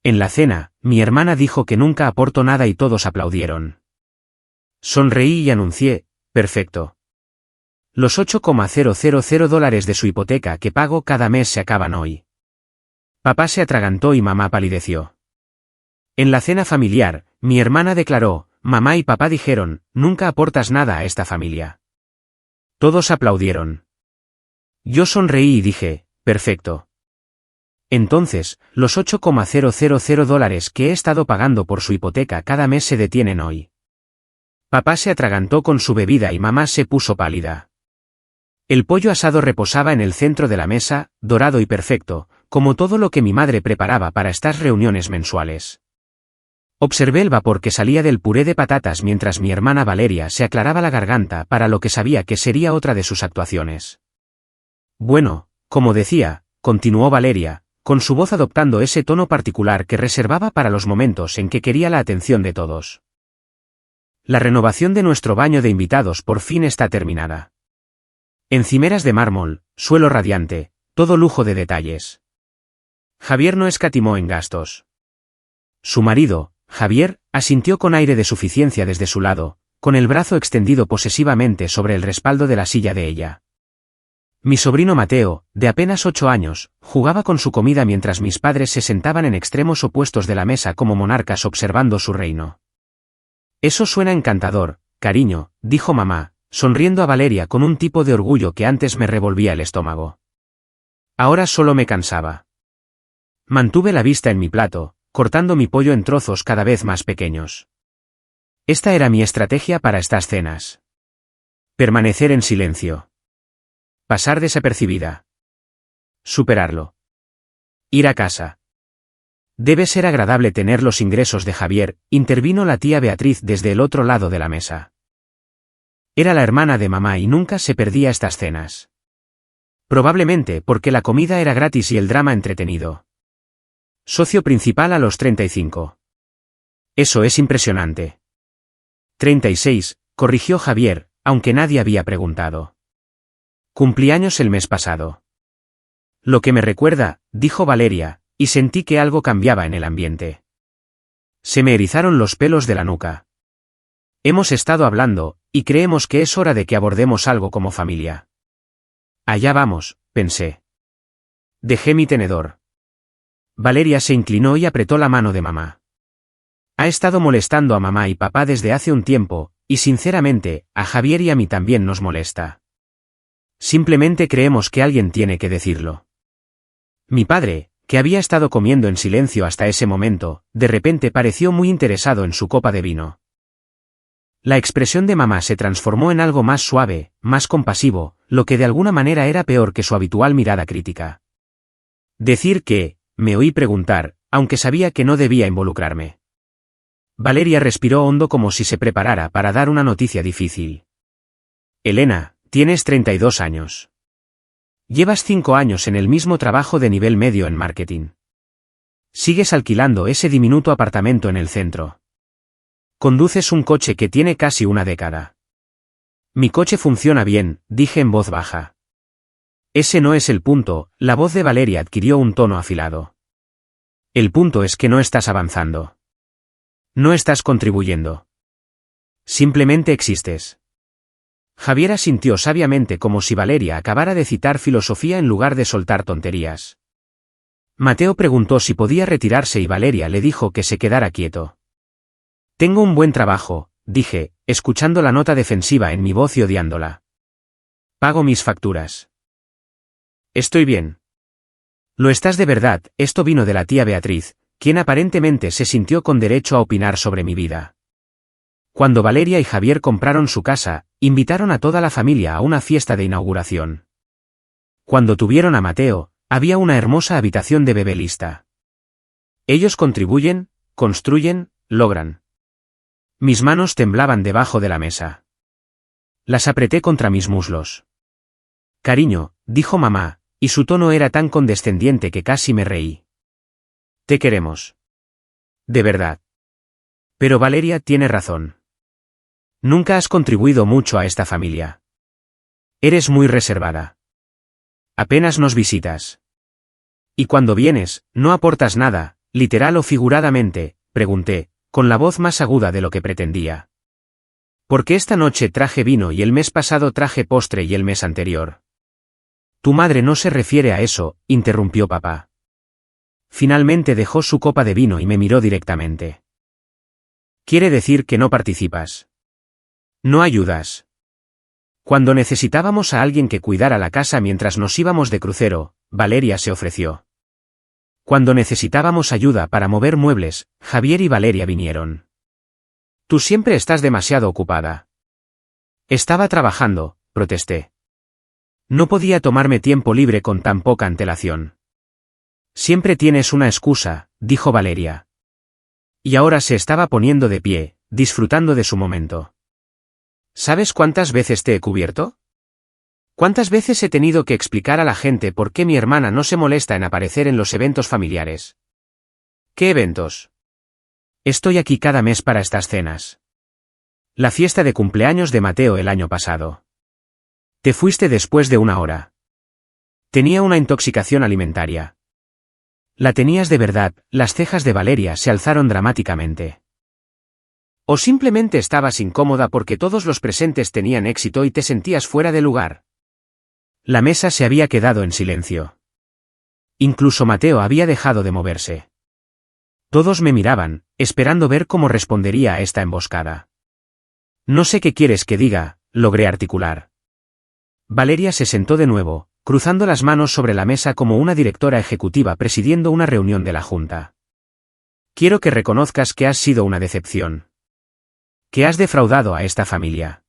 En la cena, mi hermana dijo que nunca aporto nada y todos aplaudieron. Sonreí y anuncié, perfecto. Los $8,000 de su hipoteca que pago cada mes se acaban hoy. Papá se atragantó y mamá palideció. En la cena familiar, mi hermana declaró, mamá y papá dijeron, nunca aportas nada a esta familia. Todos aplaudieron. Yo sonreí y dije, perfecto. Entonces, los $8,000 que he estado pagando por su hipoteca cada mes se detienen hoy. Papá se atragantó con su bebida y mamá se puso pálida. El pollo asado reposaba en el centro de la mesa, dorado y perfecto, como todo lo que mi madre preparaba para estas reuniones mensuales. Observé el vapor que salía del puré de patatas mientras mi hermana Valeria se aclaraba la garganta para lo que sabía que sería otra de sus actuaciones. Bueno, como decía, continuó Valeria, con su voz adoptando ese tono particular que reservaba para los momentos en que quería la atención de todos. La renovación de nuestro baño de invitados por fin está terminada. Encimeras de mármol, suelo radiante, todo lujo de detalles. Javier no escatimó en gastos. Su marido, Javier, asintió con aire de suficiencia desde su lado, con el brazo extendido posesivamente sobre el respaldo de la silla de ella. Mi sobrino Mateo, de apenas 8 años, jugaba con su comida mientras mis padres se sentaban en extremos opuestos de la mesa como monarcas observando su reino. Eso suena encantador, cariño, dijo mamá, sonriendo a Valeria con un tipo de orgullo que antes me revolvía el estómago. Ahora solo me cansaba. Mantuve la vista en mi plato, cortando mi pollo en trozos cada vez más pequeños. Esta era mi estrategia para estas cenas. Permanecer en silencio. Pasar desapercibida. Superarlo. Ir a casa. Debe ser agradable tener los ingresos de Javier, intervino la tía Beatriz desde el otro lado de la mesa. Era la hermana de mamá y nunca se perdía estas cenas. Probablemente porque la comida era gratis y el drama entretenido. Socio principal a los 35. Eso es impresionante. 36, corrigió Javier, aunque nadie había preguntado. Cumplí años el mes pasado. Lo que me recuerda, dijo Valeria, y sentí que algo cambiaba en el ambiente. Se me erizaron los pelos de la nuca. Hemos estado hablando, y creemos que es hora de que abordemos algo como familia. Allá vamos, pensé. Dejé mi tenedor. Valeria se inclinó y apretó la mano de mamá. Ha estado molestando a mamá y papá desde hace un tiempo, y sinceramente, a Javier y a mí también nos molesta. Simplemente creemos que alguien tiene que decirlo. Mi padre, que había estado comiendo en silencio hasta ese momento, de repente pareció muy interesado en su copa de vino. La expresión de mamá se transformó en algo más suave, más compasivo, lo que de alguna manera era peor que su habitual mirada crítica. Decir que, me oí preguntar, aunque sabía que no debía involucrarme. Valeria respiró hondo como si se preparara para dar una noticia difícil. Elena, tienes 32 años. Llevas 5 años en el mismo trabajo de nivel medio en marketing. Sigues alquilando ese diminuto apartamento en el centro. Conduces un coche que tiene casi una década. Mi coche funciona bien, dije en voz baja. Ese no es el punto, la voz de Valeria adquirió un tono afilado. El punto es que no estás avanzando. No estás contribuyendo. Simplemente existes. Javier asintió sabiamente como si Valeria acabara de citar filosofía en lugar de soltar tonterías. Mateo preguntó si podía retirarse y Valeria le dijo que se quedara quieto. Tengo un buen trabajo, dije, escuchando la nota defensiva en mi voz y odiándola. Pago mis facturas. Estoy bien. Lo estás de verdad, esto vino de la tía Beatriz, quien aparentemente se sintió con derecho a opinar sobre mi vida. Cuando Valeria y Javier compraron su casa, invitaron a toda la familia a una fiesta de inauguración. Cuando tuvieron a Mateo, había una hermosa habitación de bebé lista. Ellos contribuyen, construyen, logran. Mis manos temblaban debajo de la mesa. Las apreté contra mis muslos. Cariño, dijo mamá, y su tono era tan condescendiente que casi me reí. Te queremos. De verdad. Pero Valeria tiene razón. Nunca has contribuido mucho a esta familia. Eres muy reservada. Apenas nos visitas. Y cuando vienes, no aportas nada, ¿Literal o figuradamente?, pregunté, con la voz más aguda de lo que pretendía. Porque esta noche traje vino y el mes pasado traje postre y el mes anterior. Tu madre no se refiere a eso, interrumpió papá. Finalmente dejó su copa de vino y me miró directamente. Quiere decir que no participas. No ayudas. Cuando necesitábamos a alguien que cuidara la casa mientras nos íbamos de crucero, Valeria se ofreció. Cuando necesitábamos ayuda para mover muebles, Javier y Valeria vinieron. Tú siempre estás demasiado ocupada. Estaba trabajando, protesté. No podía tomarme tiempo libre con tan poca antelación. Siempre tienes una excusa, dijo Valeria. Y ahora se estaba poniendo de pie, disfrutando de su momento. ¿Sabes cuántas veces te he cubierto? ¿Cuántas veces he tenido que explicar a la gente por qué mi hermana no se molesta en aparecer en los eventos familiares? ¿Qué eventos? Estoy aquí cada mes para estas cenas. La fiesta de cumpleaños de Mateo el año pasado. Te fuiste después de 1 hora. Tenía una intoxicación alimentaria. La tenías de verdad, las cejas de Valeria se alzaron dramáticamente. ¿O simplemente estabas incómoda porque todos los presentes tenían éxito y te sentías fuera de lugar? La mesa se había quedado en silencio. Incluso Mateo había dejado de moverse. Todos me miraban, esperando ver cómo respondería a esta emboscada. No sé qué quieres que diga, logré articular. Valeria se sentó de nuevo, cruzando las manos sobre la mesa como una directora ejecutiva presidiendo una reunión de la Junta. Quiero que reconozcas que has sido una decepción. Que has defraudado a esta familia.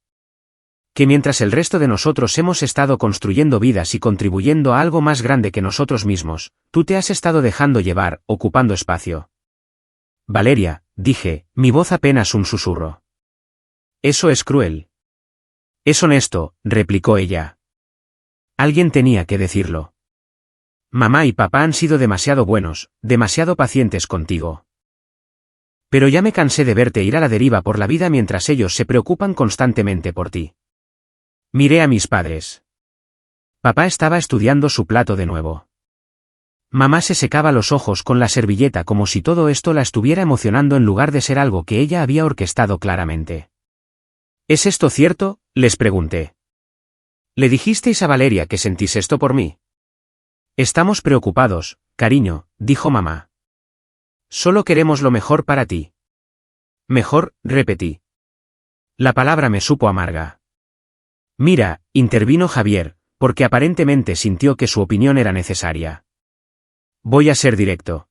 Que mientras el resto de nosotros hemos estado construyendo vidas y contribuyendo a algo más grande que nosotros mismos, tú te has estado dejando llevar, ocupando espacio. Valeria, dije, mi voz apenas un susurro. Eso es cruel. Es honesto, replicó ella. Alguien tenía que decirlo. Mamá y papá han sido demasiado buenos, demasiado pacientes contigo. Pero ya me cansé de verte ir a la deriva por la vida mientras ellos se preocupan constantemente por ti. Miré a mis padres. Papá estaba estudiando su plato de nuevo. Mamá se secaba los ojos con la servilleta como si todo esto la estuviera emocionando en lugar de ser algo que ella había orquestado claramente. ¿Es esto cierto?, les pregunté. ¿Le dijisteis a Valeria que sentís esto por mí? Estamos preocupados, cariño, dijo mamá. Solo queremos lo mejor para ti. Mejor, repetí. La palabra me supo amarga. Mira, intervino Javier, porque aparentemente sintió que su opinión era necesaria. Voy a ser directo.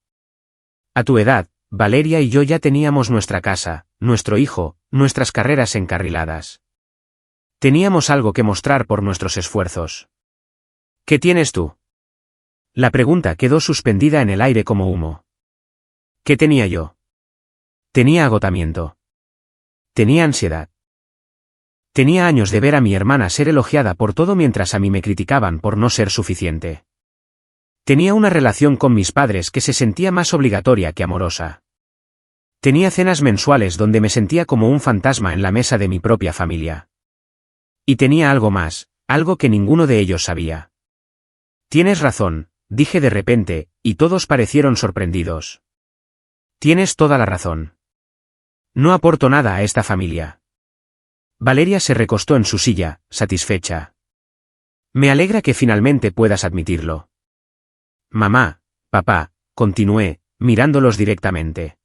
A tu edad, Valeria y yo ya teníamos nuestra casa, nuestro hijo, nuestras carreras encarriladas. Teníamos algo que mostrar por nuestros esfuerzos. ¿Qué tienes tú? La pregunta quedó suspendida en el aire como humo. ¿Qué tenía yo? Tenía agotamiento. Tenía ansiedad. Tenía años de ver a mi hermana ser elogiada por todo mientras a mí me criticaban por no ser suficiente. Tenía una relación con mis padres que se sentía más obligatoria que amorosa. Tenía cenas mensuales donde me sentía como un fantasma en la mesa de mi propia familia. Y tenía algo más, algo que ninguno de ellos sabía. Tienes razón, dije de repente, y todos parecieron sorprendidos. Tienes toda la razón. No aporto nada a esta familia. Valeria se recostó en su silla, satisfecha. Me alegra que finalmente puedas admitirlo. Mamá, papá, continué, mirándolos directamente.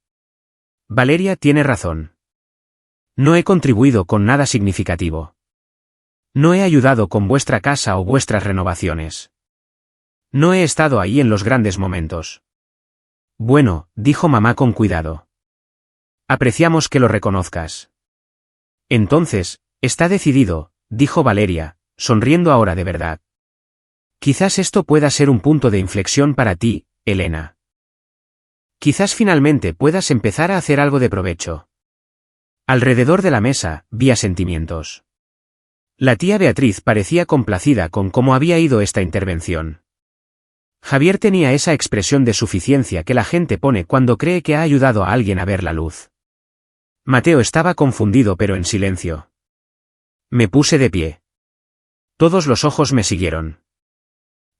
Valeria tiene razón. No he contribuido con nada significativo. No he ayudado con vuestra casa o vuestras renovaciones. No he estado ahí en los grandes momentos. Bueno, dijo mamá con cuidado. Apreciamos que lo reconozcas. Entonces, está decidido, dijo Valeria, sonriendo ahora de verdad. Quizás esto pueda ser un punto de inflexión para ti, Elena. Quizás finalmente puedas empezar a hacer algo de provecho. Alrededor de la mesa, vi asentimientos. La tía Beatriz parecía complacida con cómo había ido esta intervención. Javier tenía esa expresión de suficiencia que la gente pone cuando cree que ha ayudado a alguien a ver la luz. Mateo estaba confundido pero en silencio. Me puse de pie. Todos los ojos me siguieron.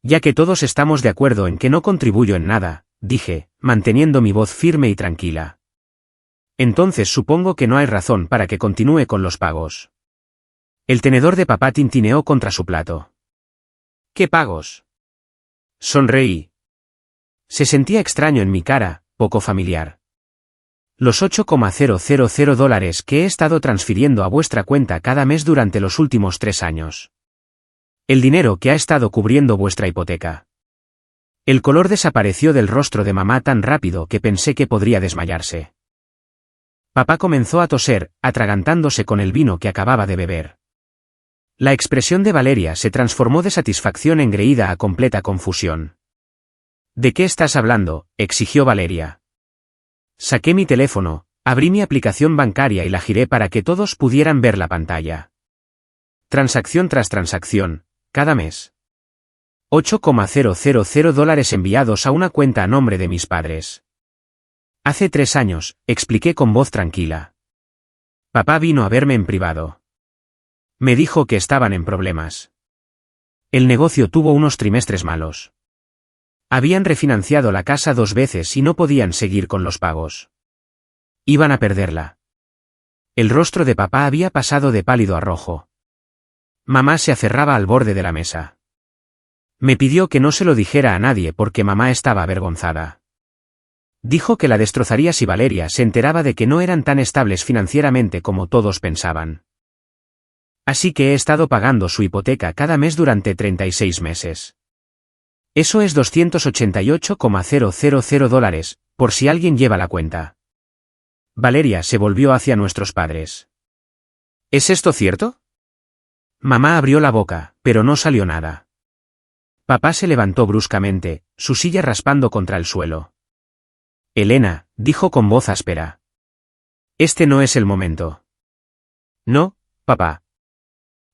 Ya que todos estamos de acuerdo en que no contribuyo en nada, dije, manteniendo mi voz firme y tranquila. Entonces supongo que no hay razón para que continúe con los pagos. El tenedor de papá tintineó contra su plato. ¿Qué pagos? Sonreí. Se sentía extraño en mi cara, poco familiar. Los $8,000 que he estado transfiriendo a vuestra cuenta cada mes durante los últimos 3 años. El dinero que ha estado cubriendo vuestra hipoteca. El color desapareció del rostro de mamá tan rápido que pensé que podría desmayarse. Papá comenzó a toser, atragantándose con el vino que acababa de beber. La expresión de Valeria se transformó de satisfacción engreída a completa confusión. ¿De qué estás hablando?, exigió Valeria. Saqué mi teléfono, abrí mi aplicación bancaria y la giré para que todos pudieran ver la pantalla. Transacción tras transacción, cada mes. $8,000 enviados a una cuenta a nombre de mis padres. Hace 3 años, expliqué con voz tranquila. Papá vino a verme en privado. Me dijo que estaban en problemas. El negocio tuvo unos trimestres malos. Habían refinanciado la casa 2 veces y no podían seguir con los pagos. Iban a perderla. El rostro de papá había pasado de pálido a rojo. Mamá se aferraba al borde de la mesa. Me pidió que no se lo dijera a nadie porque mamá estaba avergonzada. Dijo que la destrozaría si Valeria se enteraba de que no eran tan estables financieramente como todos pensaban. Así que he estado pagando su hipoteca cada mes durante 36 meses. Eso es $288,000, por si alguien lleva la cuenta. Valeria se volvió hacia nuestros padres. ¿Es esto cierto? Mamá abrió la boca, pero no salió nada. Papá se levantó bruscamente, su silla raspando contra el suelo. Elena, dijo con voz áspera. Este no es el momento. No, papá.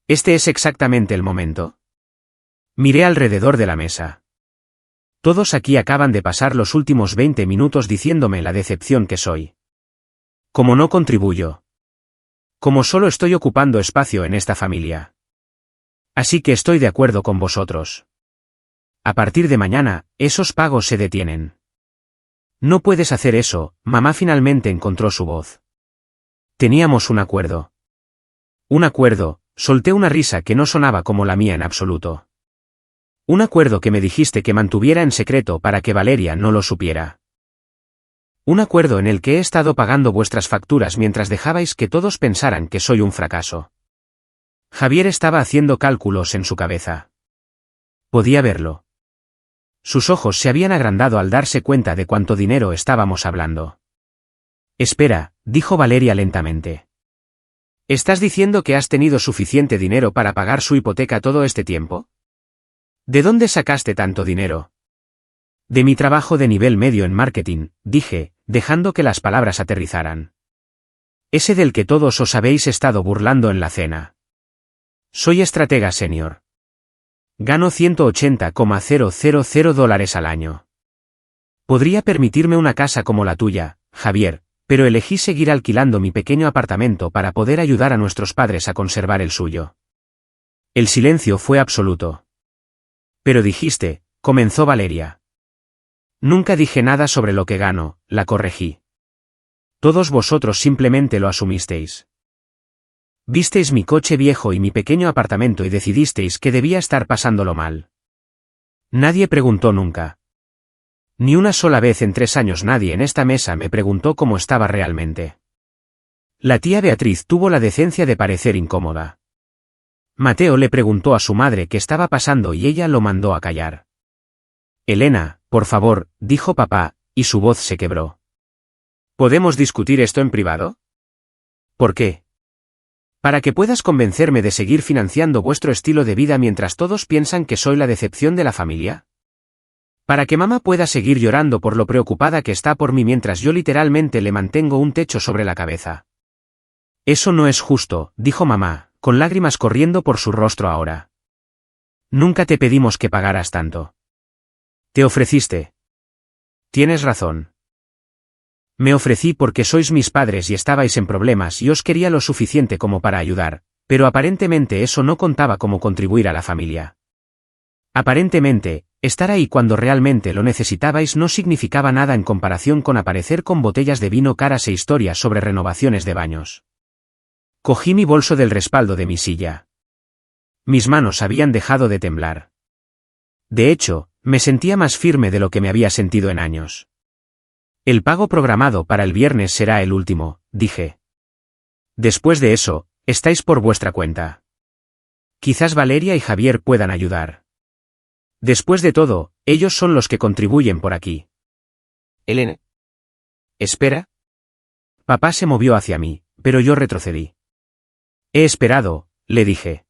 Este es exactamente el momento. Miré alrededor de la mesa. Todos aquí acaban de pasar los últimos 20 minutos diciéndome la decepción que soy. Como no contribuyo. Como solo estoy ocupando espacio en esta familia. Así que estoy de acuerdo con vosotros. A partir de mañana, esos pagos se detienen. No puedes hacer eso, mamá finalmente encontró su voz. Teníamos un acuerdo. Un acuerdo, solté una risa que no sonaba como la mía en absoluto. Un acuerdo que me dijiste que mantuviera en secreto para que Valeria no lo supiera. Un acuerdo en el que he estado pagando vuestras facturas mientras dejabais que todos pensaran que soy un fracaso. Javier estaba haciendo cálculos en su cabeza. Podía verlo. Sus ojos se habían agrandado al darse cuenta de cuánto dinero estábamos hablando. Espera, dijo Valeria lentamente. ¿Estás diciendo que has tenido suficiente dinero para pagar su hipoteca todo este tiempo? ¿De dónde sacaste tanto dinero? De mi trabajo de nivel medio en marketing, dije, dejando que las palabras aterrizaran. Ese del que todos os habéis estado burlando en la cena. Soy estratega senior. Gano $180,000 al año. Podría permitirme una casa como la tuya, Javier, pero elegí seguir alquilando mi pequeño apartamento para poder ayudar a nuestros padres a conservar el suyo. El silencio fue absoluto. Pero dijiste, comenzó Valeria. Nunca dije nada sobre lo que gano, la corregí. Todos vosotros simplemente lo asumisteis. Visteis mi coche viejo y mi pequeño apartamento y decidisteis que debía estar pasándolo mal. Nadie preguntó nunca. Ni una sola vez en 3 años nadie en esta mesa me preguntó cómo estaba realmente. La tía Beatriz tuvo la decencia de parecer incómoda. Mateo le preguntó a su madre qué estaba pasando y ella lo mandó a callar. Elena, por favor, dijo papá, y su voz se quebró. ¿Podemos discutir esto en privado? ¿Por qué? Para que puedas convencerme de seguir financiando vuestro estilo de vida mientras todos piensan que soy la decepción de la familia. Para que mamá pueda seguir llorando por lo preocupada que está por mí mientras yo literalmente le mantengo un techo sobre la cabeza. Eso no es justo, dijo mamá, con lágrimas corriendo por su rostro ahora. Nunca te pedimos que pagaras tanto. Te ofreciste. Tienes razón. Me ofrecí porque sois mis padres y estabais en problemas y os quería lo suficiente como para ayudar, pero aparentemente eso no contaba como contribuir a la familia. Aparentemente, Estar ahí cuando realmente lo necesitabais no significaba nada en comparación con aparecer con botellas de vino caras e historias sobre renovaciones de baños. Cogí mi bolso del respaldo de mi silla. Mis manos habían dejado de temblar. De hecho, me sentía más firme de lo que me había sentido en años. El pago programado para el viernes será el último, dije. Después de eso, estáis por vuestra cuenta. Quizás Valeria y Javier puedan ayudar. Después de todo, ellos son los que contribuyen por aquí. Elena. ¿Espera? Papá se movió hacia mí, pero yo retrocedí. He esperado, le dije.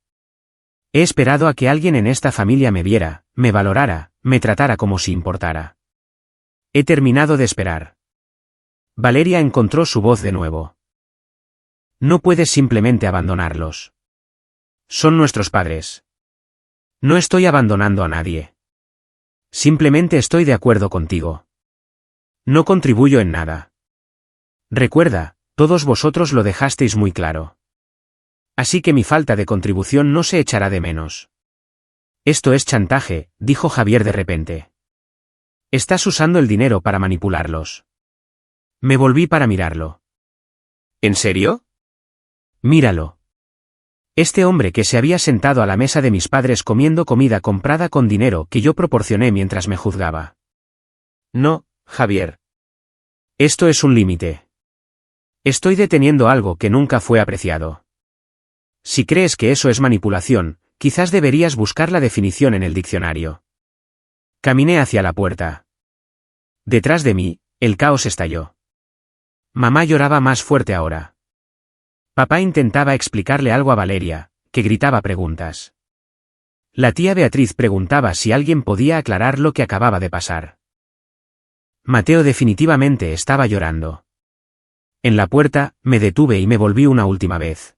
He esperado a que alguien en esta familia me viera, me valorara, me tratara como si importara. He terminado de esperar. Valeria encontró su voz de nuevo. No puedes simplemente abandonarlos. Son nuestros padres. No estoy abandonando a nadie. Simplemente estoy de acuerdo contigo. No contribuyo en nada. Recuerda, todos vosotros lo dejasteis muy claro. Así que mi falta de contribución no se echará de menos. Esto es chantaje, dijo Javier de repente. Estás usando el dinero para manipularlos. Me volví para mirarlo. ¿En serio? Míralo. Este hombre que se había sentado a la mesa de mis padres comiendo comida comprada con dinero que yo proporcioné mientras me juzgaba. No, Javier. Esto es un límite. Estoy deteniendo algo que nunca fue apreciado. Si crees que eso es manipulación, quizás deberías buscar la definición en el diccionario. Caminé hacia la puerta. Detrás de mí, el caos estalló. Mamá lloraba más fuerte ahora. Papá intentaba explicarle algo a Valeria, que gritaba preguntas. La tía Beatriz preguntaba si alguien podía aclarar lo que acababa de pasar. Mateo definitivamente estaba llorando. En la puerta, me detuve y me volví una última vez.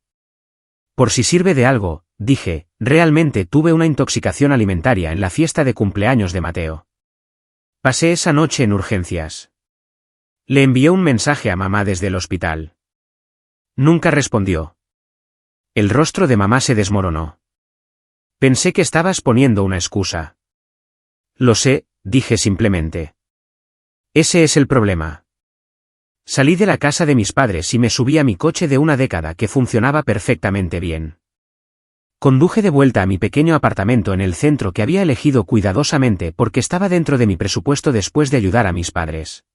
Por si sirve de algo, dije, realmente tuve una intoxicación alimentaria en la fiesta de cumpleaños de Mateo. Pasé esa noche en urgencias. Le envié un mensaje a mamá desde el hospital. Nunca respondió. El rostro de mamá se desmoronó. Pensé que estabas poniendo una excusa. Lo sé, dije simplemente. Ese es el problema. Salí de la casa de mis padres y me subí a mi coche de una década que funcionaba perfectamente bien. Conduje de vuelta a mi pequeño apartamento en el centro que había elegido cuidadosamente porque estaba dentro de mi presupuesto después de ayudar a mis padres.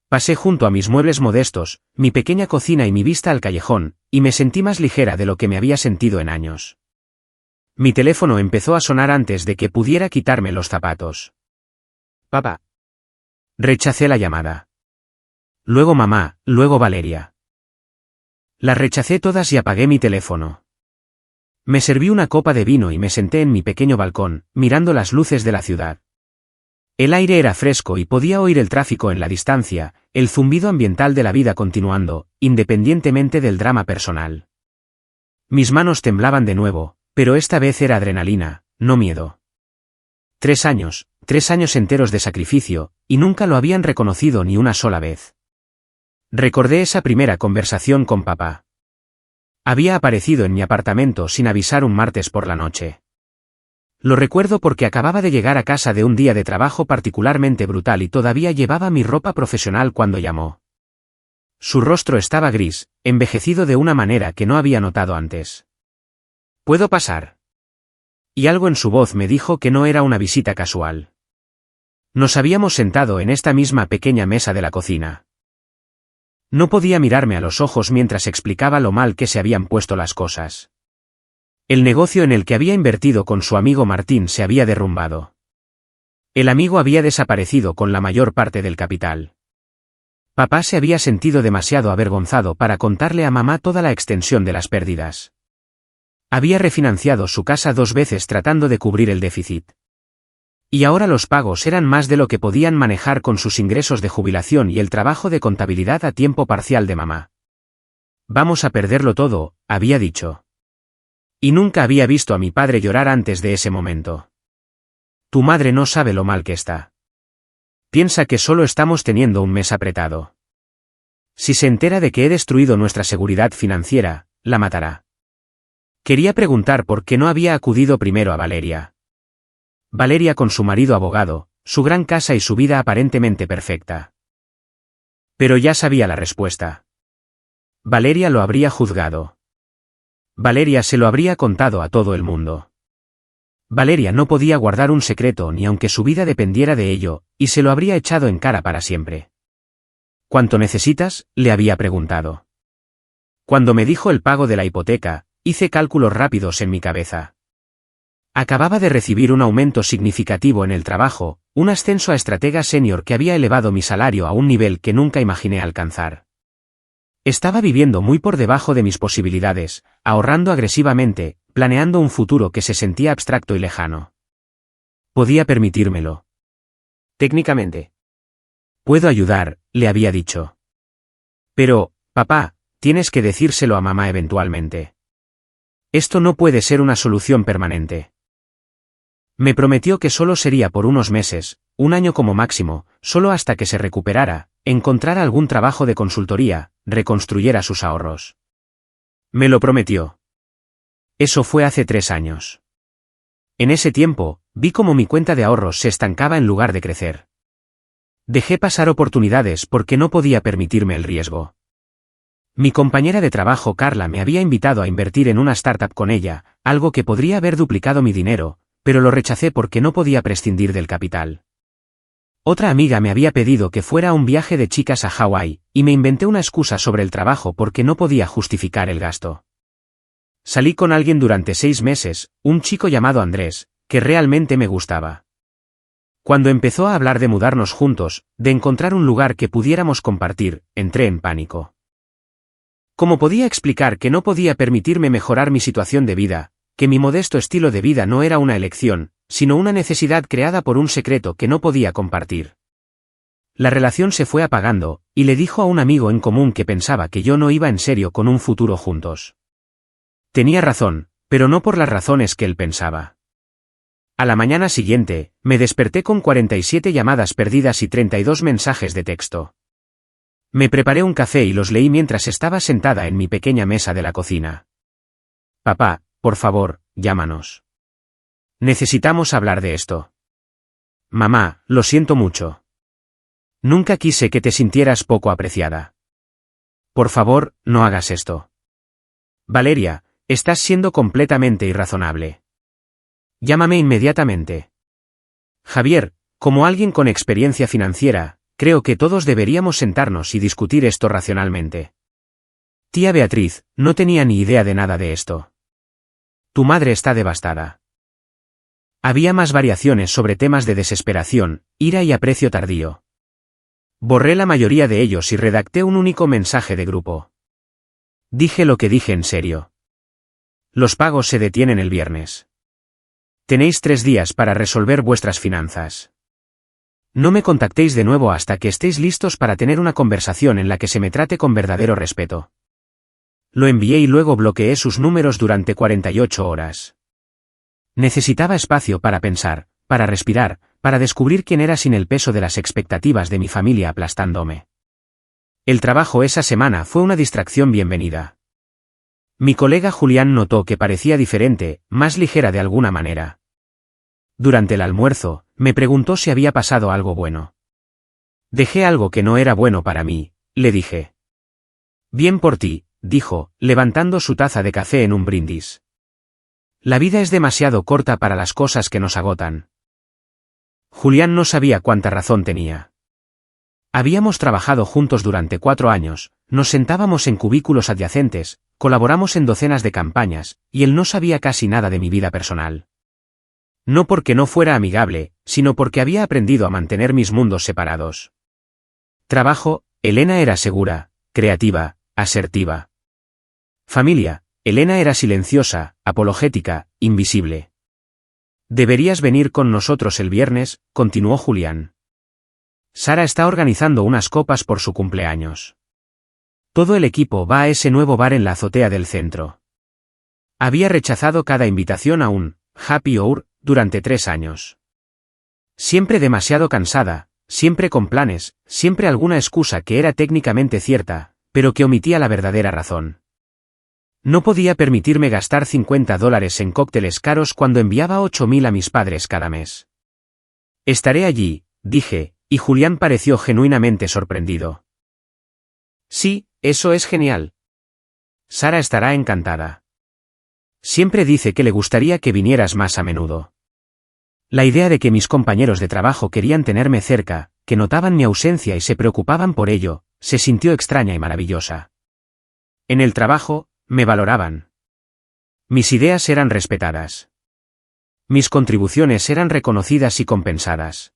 Pasé junto a mis muebles modestos, mi pequeña cocina y mi vista al callejón, y me sentí más ligera de lo que me había sentido en años. Mi teléfono empezó a sonar antes de que pudiera quitarme los zapatos. Papá. Rechacé la llamada. Luego mamá, luego Valeria. Las rechacé todas y apagué mi teléfono. Me serví una copa de vino y me senté en mi pequeño balcón, mirando las luces de la ciudad. El aire era fresco y podía oír el tráfico en la distancia, el zumbido ambiental de la vida continuando, independientemente del drama personal. Mis manos temblaban de nuevo, pero esta vez era adrenalina, no miedo. 3 años enteros de sacrificio, y nunca lo habían reconocido ni una sola vez. Recordé esa primera conversación con papá. Había aparecido en mi apartamento sin avisar un martes por la noche. Lo recuerdo porque acababa de llegar a casa de un día de trabajo particularmente brutal y todavía llevaba mi ropa profesional cuando llamó. Su rostro estaba gris, envejecido de una manera que no había notado antes. ¿Puedo pasar? Y algo en su voz me dijo que no era una visita casual. Nos habíamos sentado en esta misma pequeña mesa de la cocina. No podía mirarme a los ojos mientras explicaba lo mal que se habían puesto las cosas. El negocio en el que había invertido con su amigo Martín se había derrumbado. El amigo había desaparecido con la mayor parte del capital. Papá se había sentido demasiado avergonzado para contarle a mamá toda la extensión de las pérdidas. Había refinanciado su casa 2 veces tratando de cubrir el déficit. Y ahora los pagos eran más de lo que podían manejar con sus ingresos de jubilación y el trabajo de contabilidad a tiempo parcial de mamá. Vamos a perderlo todo, había dicho. Y nunca había visto a mi padre llorar antes de ese momento. Tu madre no sabe lo mal que está. Piensa que solo estamos teniendo un mes apretado. Si se entera de que he destruido nuestra seguridad financiera, la matará. Quería preguntar por qué no había acudido primero a Valeria. Valeria con su marido abogado, su gran casa y su vida aparentemente perfecta. Pero ya sabía la respuesta. Valeria lo habría juzgado. Valeria se lo habría contado a todo el mundo. Valeria no podía guardar un secreto ni aunque su vida dependiera de ello, y se lo habría echado en cara para siempre. ¿Cuánto necesitas?, le había preguntado. Cuando me dijo el pago de la hipoteca, hice cálculos rápidos en mi cabeza. Acababa de recibir un aumento significativo en el trabajo, un ascenso a estratega senior que había elevado mi salario a un nivel que nunca imaginé alcanzar. Estaba viviendo muy por debajo de mis posibilidades, ahorrando agresivamente, planeando un futuro que se sentía abstracto y lejano. Podía permitírmelo. Técnicamente. Puedo ayudar, le había dicho. Pero, papá, tienes que decírselo a mamá eventualmente. Esto no puede ser una solución permanente. Me prometió que solo sería por unos meses, un año como máximo, solo hasta que se recuperara, encontrara algún trabajo de consultoría, reconstruyera sus ahorros. Me lo prometió. Eso fue hace 3 años. En ese tiempo, vi cómo mi cuenta de ahorros se estancaba en lugar de crecer. Dejé pasar oportunidades porque no podía permitirme el riesgo. Mi compañera de trabajo Carla me había invitado a invertir en una startup con ella, algo que podría haber duplicado mi dinero, pero lo rechacé porque no podía prescindir del capital. Otra amiga me había pedido que fuera a un viaje de chicas a Hawái, y me inventé una excusa sobre el trabajo porque no podía justificar el gasto. Salí con alguien durante 6 meses, un chico llamado Andrés, que realmente me gustaba. Cuando empezó a hablar de mudarnos juntos, de encontrar un lugar que pudiéramos compartir, entré en pánico. ¿Cómo podía explicar que no podía permitirme mejorar mi situación de vida, que mi modesto estilo de vida no era una elección, sino una necesidad creada por un secreto que no podía compartir? La relación se fue apagando, y le dijo a un amigo en común que pensaba que yo no iba en serio con un futuro juntos. Tenía razón, pero no por las razones que él pensaba. A la mañana siguiente, me desperté con 47 llamadas perdidas y 32 mensajes de texto. Me preparé un café y los leí mientras estaba sentada en mi pequeña mesa de la cocina. Papá, por favor, llámanos. Necesitamos hablar de esto. Mamá, lo siento mucho. Nunca quise que te sintieras poco apreciada. Por favor, no hagas esto. Valeria, estás siendo completamente irrazonable. Llámame inmediatamente. Javier, como alguien con experiencia financiera, creo que todos deberíamos sentarnos y discutir esto racionalmente. Tía Beatriz, no tenía ni idea de nada de esto. Tu madre está devastada. Había más variaciones sobre temas de desesperación, ira y aprecio tardío. Borré la mayoría de ellos y redacté un único mensaje de grupo. Dije lo que dije en serio. Los pagos se detienen el viernes. Tenéis 3 días para resolver vuestras finanzas. No me contactéis de nuevo hasta que estéis listos para tener una conversación en la que se me trate con verdadero respeto. Lo envié y luego bloqueé sus números durante 48 horas. Necesitaba espacio para pensar, para respirar, para descubrir quién era sin el peso de las expectativas de mi familia aplastándome. El trabajo esa semana fue una distracción bienvenida. Mi colega Julián notó que parecía diferente, más ligera de alguna manera. Durante el almuerzo, me preguntó si había pasado algo bueno. Dejé algo que no era bueno para mí, le dije. Bien por ti, dijo, levantando su taza de café en un brindis. La vida es demasiado corta para las cosas que nos agotan. Julián no sabía cuánta razón tenía. Habíamos trabajado juntos durante 4 años, nos sentábamos en cubículos adyacentes, colaboramos en docenas de campañas, y él no sabía casi nada de mi vida personal. No porque no fuera amigable, sino porque había aprendido a mantener mis mundos separados. Trabajo, Elena era segura, creativa, asertiva. Familia, Elena era silenciosa, apologética, invisible. Deberías venir con nosotros el viernes, continuó Julián. Sara está organizando unas copas por su cumpleaños. Todo el equipo va a ese nuevo bar en la azotea del centro. Había rechazado cada invitación a un happy hour durante 3 años. Siempre demasiado cansada, siempre con planes, siempre alguna excusa que era técnicamente cierta, pero que omitía la verdadera razón. No podía permitirme gastar $50 en cócteles caros cuando enviaba 8.000 a mis padres cada mes. Estaré allí, dije, y Julián pareció genuinamente sorprendido. Sí, eso es genial. Sara estará encantada. Siempre dice que le gustaría que vinieras más a menudo. La idea de que mis compañeros de trabajo querían tenerme cerca, que notaban mi ausencia y se preocupaban por ello, se sintió extraña y maravillosa. En el trabajo, me valoraban. Mis ideas eran respetadas. Mis contribuciones eran reconocidas y compensadas.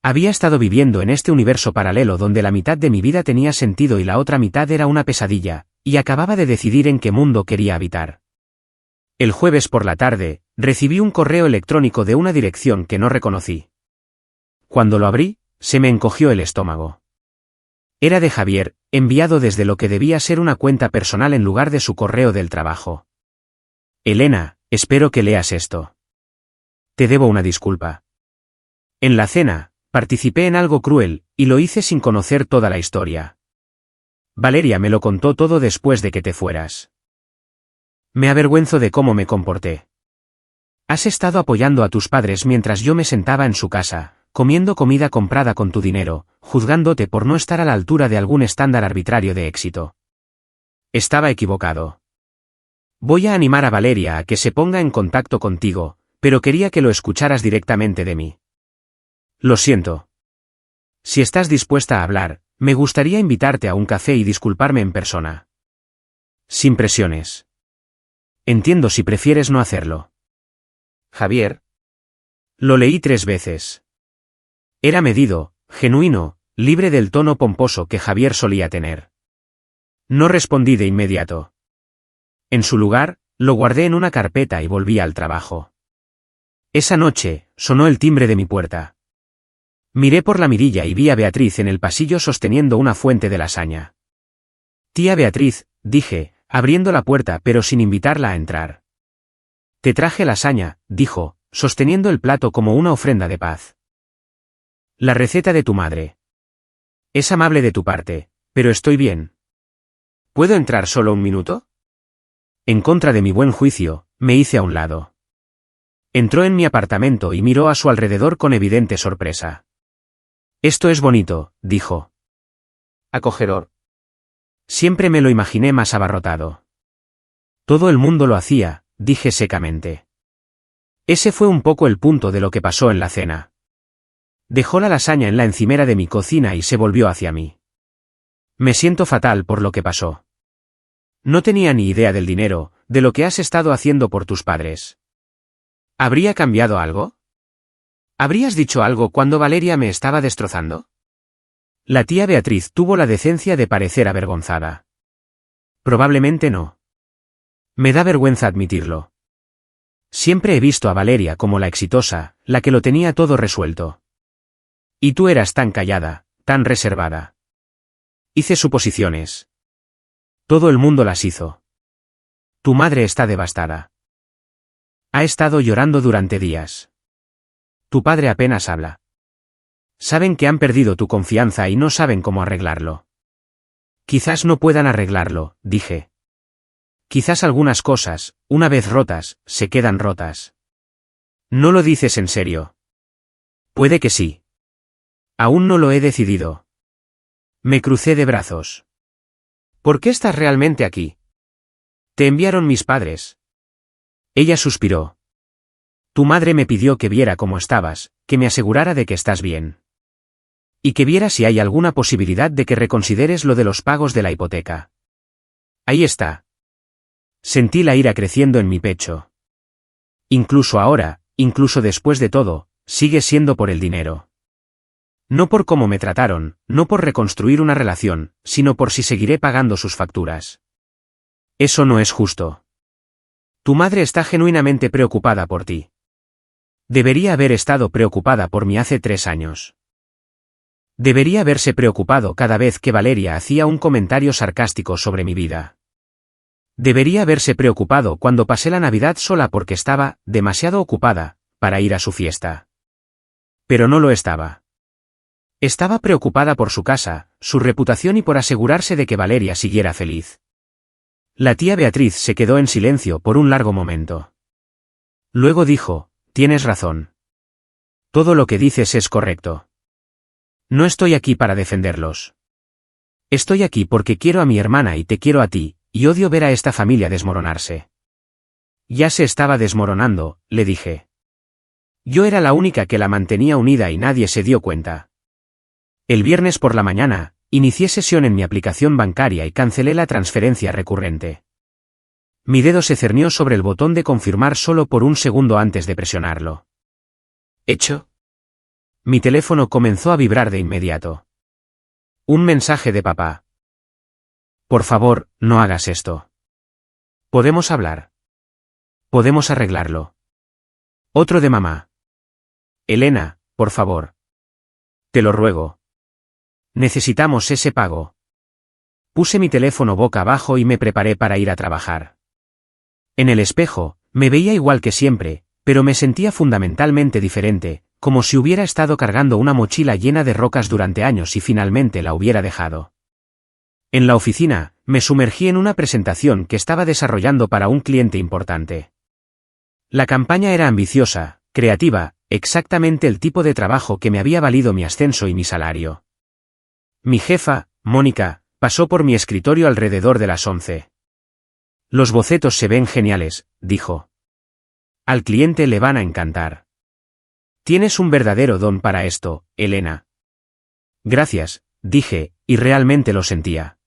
Había estado viviendo en este universo paralelo donde la mitad de mi vida tenía sentido y la otra mitad era una pesadilla, y acababa de decidir en qué mundo quería habitar. El jueves por la tarde, recibí un correo electrónico de una dirección que no reconocí. Cuando lo abrí, se me encogió el estómago. Era de Javier, enviado desde lo que debía ser una cuenta personal en lugar de su correo del trabajo. Elena, espero que leas esto. Te debo una disculpa. En la cena, participé en algo cruel, y lo hice sin conocer toda la historia. Valeria me lo contó todo después de que te fueras. Me avergüenzo de cómo me comporté. Has estado apoyando a tus padres mientras yo me sentaba en su casa, comiendo comida comprada con tu dinero, juzgándote por no estar a la altura de algún estándar arbitrario de éxito. Estaba equivocado. Voy a animar a Valeria a que se ponga en contacto contigo, pero quería que lo escucharas directamente de mí. Lo siento. Si estás dispuesta a hablar, me gustaría invitarte a un café y disculparme en persona. Sin presiones. Entiendo si prefieres no hacerlo. Javier. Lo leí 3 veces. Era medido, genuino, libre del tono pomposo que Javier solía tener. No respondí de inmediato. En su lugar, lo guardé en una carpeta y volví al trabajo. Esa noche, sonó el timbre de mi puerta. Miré por la mirilla y vi a Beatriz en el pasillo sosteniendo una fuente de lasaña. Tía Beatriz, dije, abriendo la puerta pero sin invitarla a entrar. Te traje lasaña, dijo, sosteniendo el plato como una ofrenda de paz. La receta de tu madre. Es amable de tu parte, pero estoy bien. ¿Puedo entrar solo un minuto? En contra de mi buen juicio, me hice a un lado. Entró en mi apartamento y miró a su alrededor con evidente sorpresa. Esto es bonito, dijo. Acogedor. Siempre me lo imaginé más abarrotado. Todo el mundo lo hacía, dije secamente. Ese fue un poco el punto de lo que pasó en la cena. Dejó la lasaña en la encimera de mi cocina y se volvió hacia mí. Me siento fatal por lo que pasó. No tenía ni idea del dinero, de lo que has estado haciendo por tus padres. ¿Habría cambiado algo? ¿Habrías dicho algo cuando Valeria me estaba destrozando? La tía Beatriz tuvo la decencia de parecer avergonzada. Probablemente no. Me da vergüenza admitirlo. Siempre he visto a Valeria como la exitosa, la que lo tenía todo resuelto. Y tú eras tan callada, tan reservada. Hice suposiciones. Todo el mundo las hizo. Tu madre está devastada. Ha estado llorando durante días. Tu padre apenas habla. Saben que han perdido tu confianza y no saben cómo arreglarlo. Quizás no puedan arreglarlo, dije. Quizás algunas cosas, una vez rotas, se quedan rotas. ¿No lo dices en serio? Puede que sí. Aún no lo he decidido. Me crucé de brazos. ¿Por qué estás realmente aquí? Te enviaron mis padres. Ella suspiró. Tu madre me pidió que viera cómo estabas, que me asegurara de que estás bien. Y que viera si hay alguna posibilidad de que reconsideres lo de los pagos de la hipoteca. Ahí está. Sentí la ira creciendo en mi pecho. Incluso ahora, incluso después de todo, sigue siendo por el dinero. No por cómo me trataron, no por reconstruir una relación, sino por si seguiré pagando sus facturas. Eso no es justo. Tu madre está genuinamente preocupada por ti. Debería haber estado preocupada por mí hace 3 años. Debería haberse preocupado cada vez que Valeria hacía un comentario sarcástico sobre mi vida. Debería haberse preocupado cuando pasé la Navidad sola porque estaba demasiado ocupada para ir a su fiesta. Pero no lo estaba. Estaba preocupada por su casa, su reputación y por asegurarse de que Valeria siguiera feliz. La tía Beatriz se quedó en silencio por un largo momento. Luego dijo, tienes razón. Todo lo que dices es correcto. No estoy aquí para defenderlos. Estoy aquí porque quiero a mi hermana y te quiero a ti, y odio ver a esta familia desmoronarse. Ya se estaba desmoronando, le dije. Yo era la única que la mantenía unida y nadie se dio cuenta. El viernes por la mañana, inicié sesión en mi aplicación bancaria y cancelé la transferencia recurrente. Mi dedo se cernió sobre el botón de confirmar solo por un segundo antes de presionarlo. ¿Hecho? Mi teléfono comenzó a vibrar de inmediato. Un mensaje de papá. Por favor, no hagas esto. ¿Podemos hablar? Podemos arreglarlo. Otro de mamá. Elena, por favor. Te lo ruego. Necesitamos ese pago. Puse mi teléfono boca abajo y me preparé para ir a trabajar. En el espejo, me veía igual que siempre, pero me sentía fundamentalmente diferente, como si hubiera estado cargando una mochila llena de rocas durante años y finalmente la hubiera dejado. En la oficina, me sumergí en una presentación que estaba desarrollando para un cliente importante. La campaña era ambiciosa, creativa, exactamente el tipo de trabajo que me había valido mi ascenso y mi salario. Mi jefa, Mónica, pasó por mi escritorio alrededor de las 11. Los bocetos se ven geniales, dijo. Al cliente le van a encantar. Tienes un verdadero don para esto, Elena. Gracias, dije, y realmente lo sentía.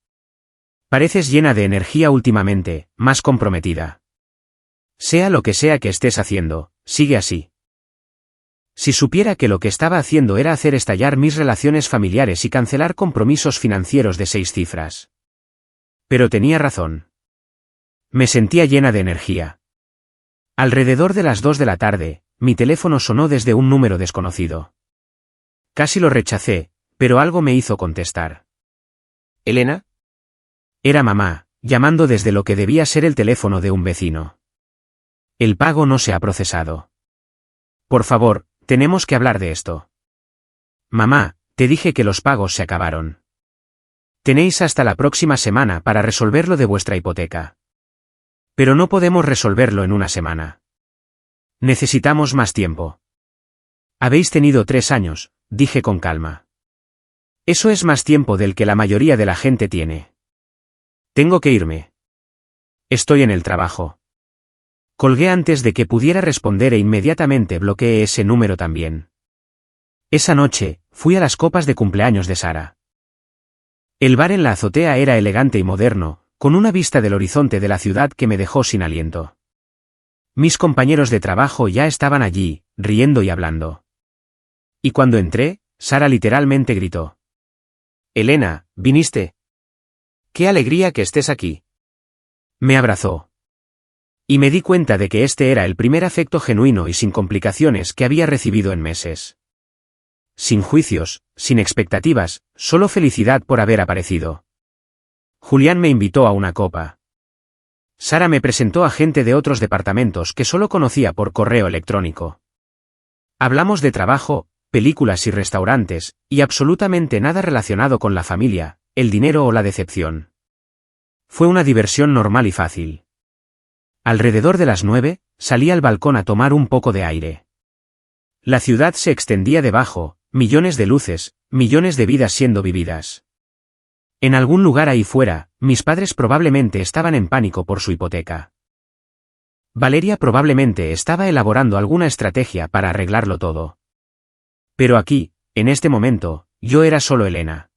Pareces llena de energía últimamente, más comprometida. Sea lo que sea que estés haciendo, sigue así. Si supiera que lo que estaba haciendo era hacer estallar mis relaciones familiares y cancelar compromisos financieros de 6 cifras. Pero tenía razón. Me sentía llena de energía. Alrededor de las 2 de la tarde, mi teléfono sonó desde un número desconocido. Casi lo rechacé, pero algo me hizo contestar. ¿Elena? Era mamá, llamando desde lo que debía ser el teléfono de un vecino. El pago no se ha procesado. Por favor, tenemos que hablar de esto. Mamá, te dije que los pagos se acabaron. Tenéis hasta la próxima semana para resolver lo de vuestra hipoteca. Pero no podemos resolverlo en una semana. Necesitamos más tiempo. Habéis tenido 3 años, dije con calma. Eso es más tiempo del que la mayoría de la gente tiene. Tengo que irme. Estoy en el trabajo. Colgué antes de que pudiera responder e inmediatamente bloqueé ese número también. Esa noche, fui a las copas de cumpleaños de Sara. El bar en la azotea era elegante y moderno, con una vista del horizonte de la ciudad que me dejó sin aliento. Mis compañeros de trabajo ya estaban allí, riendo y hablando. Y cuando entré, Sara literalmente gritó. Elena, ¿viniste? ¡Qué alegría que estés aquí! Me abrazó. Y me di cuenta de que este era el primer afecto genuino y sin complicaciones que había recibido en meses. Sin juicios, sin expectativas, solo felicidad por haber aparecido. Julián me invitó a una copa. Sara me presentó a gente de otros departamentos que solo conocía por correo electrónico. Hablamos de trabajo, películas y restaurantes, y absolutamente nada relacionado con la familia, el dinero o la decepción. Fue una diversión normal y fácil. Alrededor de las 9, salí al balcón a tomar un poco de aire. La ciudad se extendía debajo, millones de luces, millones de vidas siendo vividas. En algún lugar ahí fuera, mis padres probablemente estaban en pánico por su hipoteca. Valeria probablemente estaba elaborando alguna estrategia para arreglarlo todo. Pero aquí, en este momento, yo era solo Elena.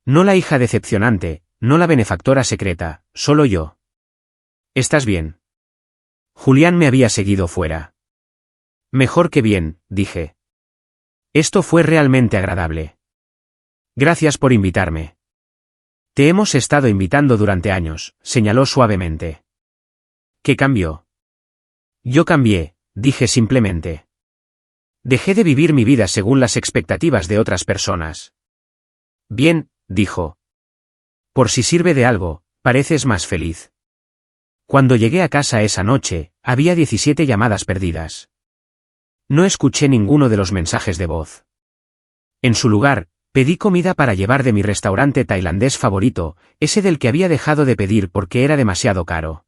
No la hija decepcionante, no la benefactora secreta, solo yo. ¿Estás bien? Julián me había seguido fuera. Mejor que bien, dije. Esto fue realmente agradable. Gracias por invitarme. Te hemos estado invitando durante años, señaló suavemente. ¿Qué cambió? Yo cambié, dije simplemente. Dejé de vivir mi vida según las expectativas de otras personas. Bien, dijo. Por si sirve de algo, pareces más feliz. Cuando llegué a casa esa noche, había 17 llamadas perdidas. No escuché ninguno de los mensajes de voz. En su lugar, Pedí comida para llevar de mi restaurante tailandés favorito, ese del que había dejado de pedir porque era demasiado caro.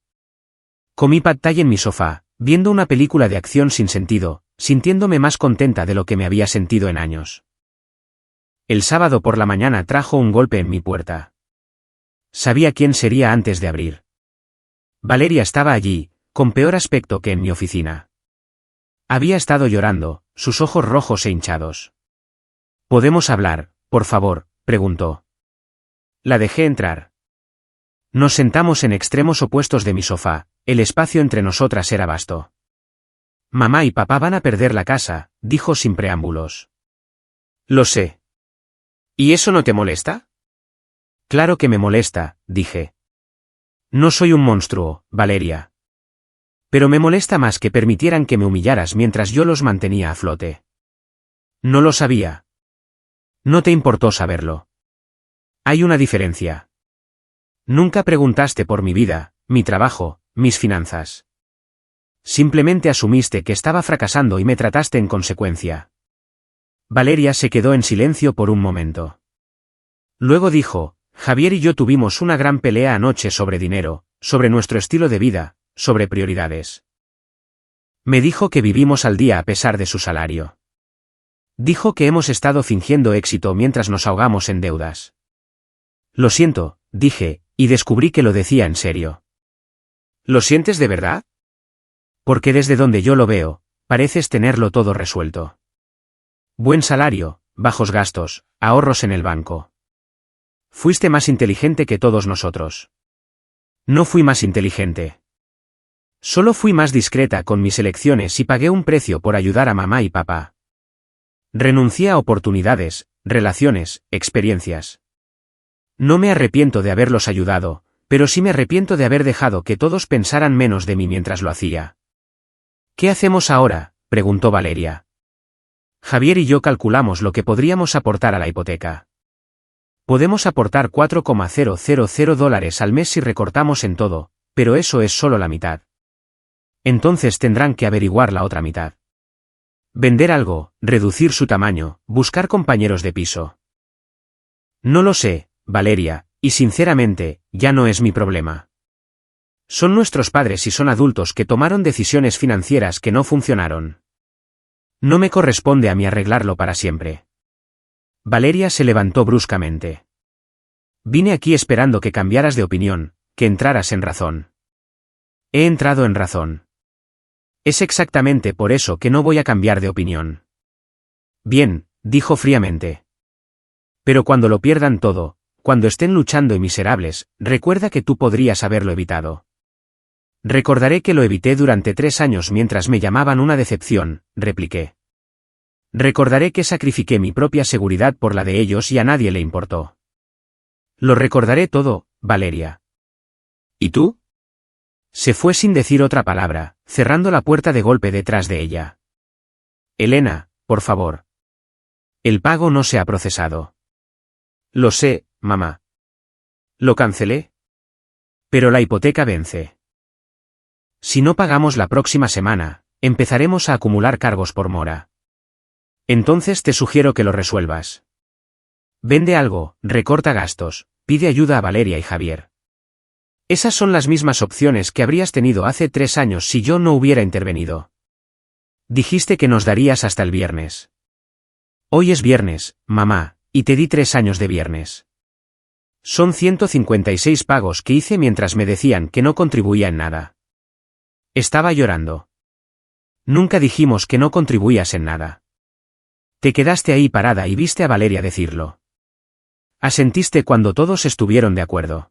Comí pad thai en mi sofá, viendo una película de acción sin sentido, sintiéndome más contenta de lo que me había sentido en años. El sábado por la mañana trajo un golpe en mi puerta. Sabía quién sería antes de abrir. Valeria estaba allí, con peor aspecto que en mi oficina. Había estado llorando, sus ojos rojos e hinchados. «¿Podemos hablar, por favor?», preguntó. La dejé entrar. Nos sentamos en extremos opuestos de mi sofá, el espacio entre nosotras era vasto. «Mamá y papá van a perder la casa», dijo sin preámbulos. «Lo sé». «¿Y eso no te molesta?». «Claro que me molesta», dije. «No soy un monstruo, Valeria. Pero me molesta más que permitieran que me humillaras mientras yo los mantenía a flote». «No lo sabía». «No te importó saberlo». «Hay una diferencia. Nunca preguntaste por mi vida, mi trabajo, mis finanzas. Simplemente asumiste que estaba fracasando y me trataste en consecuencia». Valeria se quedó en silencio por un momento. Luego dijo: «Javier y yo tuvimos una gran pelea anoche sobre dinero, sobre nuestro estilo de vida, sobre prioridades. Me dijo que vivimos al día a pesar de su salario. Dijo que hemos estado fingiendo éxito mientras nos ahogamos en deudas». «Lo siento», dije, y descubrí que lo decía en serio. «¿Lo sientes de verdad?». «Porque desde donde yo lo veo, pareces tenerlo todo resuelto. Buen salario, bajos gastos, ahorros en el banco. Fuiste más inteligente que todos nosotros». «No fui más inteligente. Solo fui más discreta con mis elecciones y pagué un precio por ayudar a mamá y papá. Renuncié a oportunidades, relaciones, experiencias. No me arrepiento de haberlos ayudado, pero sí me arrepiento de haber dejado que todos pensaran menos de mí mientras lo hacía». «¿Qué hacemos ahora?», preguntó Valeria. «Javier y yo calculamos lo que podríamos aportar a la hipoteca. Podemos aportar $4,000 al mes si recortamos en todo, pero eso es solo la mitad. Entonces tendrán que averiguar la otra mitad. Vender algo, reducir su tamaño, buscar compañeros de piso». «No lo sé, Valeria, y sinceramente, ya no es mi problema. Son nuestros padres y son adultos que tomaron decisiones financieras que no funcionaron. No me corresponde a mí arreglarlo para siempre». Valeria se levantó bruscamente. «Vine aquí esperando que cambiaras de opinión, que entraras en razón. He entrado en razón. Es exactamente por eso que no voy a cambiar de opinión». «Bien», dijo fríamente. «Pero cuando lo pierdan todo, cuando estén luchando y miserables, recuerda que tú podrías haberlo evitado». «Recordaré que lo evité durante 3 años mientras me llamaban una decepción», repliqué. «Recordaré que sacrifiqué mi propia seguridad por la de ellos y a nadie le importó. Lo recordaré todo, Valeria». «¿Y tú?». Se fue sin decir otra palabra, cerrando la puerta de golpe detrás de ella. «Elena, por favor. El pago no se ha procesado». «Lo sé, mamá. Lo cancelé. Pero la hipoteca vence. Si no pagamos la próxima semana, empezaremos a acumular cargos por mora. Entonces te sugiero que lo resuelvas. Vende algo, recorta gastos, pide ayuda a Valeria y Javier. Esas son las mismas opciones que habrías tenido hace 3 años si yo no hubiera intervenido. Dijiste que nos darías hasta el viernes. Hoy es viernes, mamá, y te di 3 años de viernes. Son 156 pagos que hice mientras me decían que no contribuía en nada». Estaba llorando. «Nunca dijimos que no contribuías en nada. Te quedaste ahí parada y viste a Valeria decirlo. Asentiste cuando todos estuvieron de acuerdo.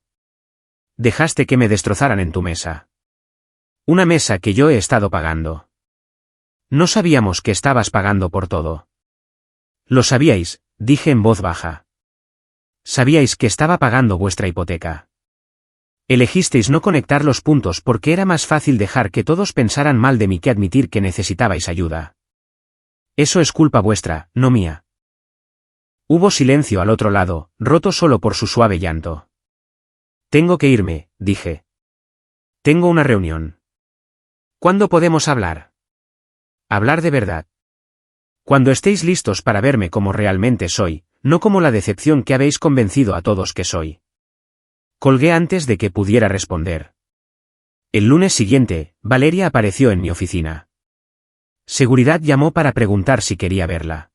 Dejaste que me destrozaran en tu mesa. Una mesa que yo he estado pagando. No sabíamos que estabas pagando por todo». «Lo sabíais», dije en voz baja. «Sabíais que estaba pagando vuestra hipoteca. Elegisteis no conectar los puntos porque era más fácil dejar que todos pensaran mal de mí que admitir que necesitabais ayuda. Eso es culpa vuestra, no mía». Hubo silencio al otro lado, roto solo por su suave llanto. «Tengo que irme», dije. «Tengo una reunión». «¿Cuándo podemos hablar?». «Hablar de verdad. Cuando estéis listos para verme como realmente soy, No como la decepción que habéis convencido a todos que soy. Colgué antes de que pudiera responder. El lunes siguiente, Valeria apareció en mi oficina. Seguridad llamó para preguntar si quería verla.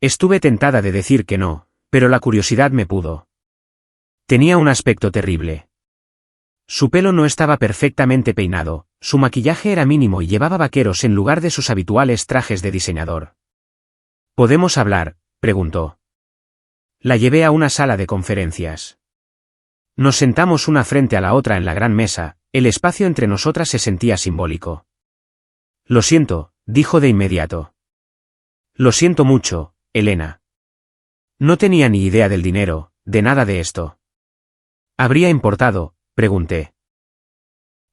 Estuve tentada de decir que no, pero la curiosidad me pudo. Tenía un aspecto terrible. Su pelo no estaba perfectamente peinado, su maquillaje era mínimo y llevaba vaqueros en lugar de sus habituales trajes de diseñador. ¿Podemos hablar?, preguntó. La llevé a una sala de conferencias. Nos sentamos una frente a la otra en la gran mesa, el espacio entre nosotras se sentía simbólico. Lo siento, dijo de inmediato. Lo siento mucho, Elena. No tenía ni idea del dinero, de nada de esto. ¿Habría importado?, pregunté.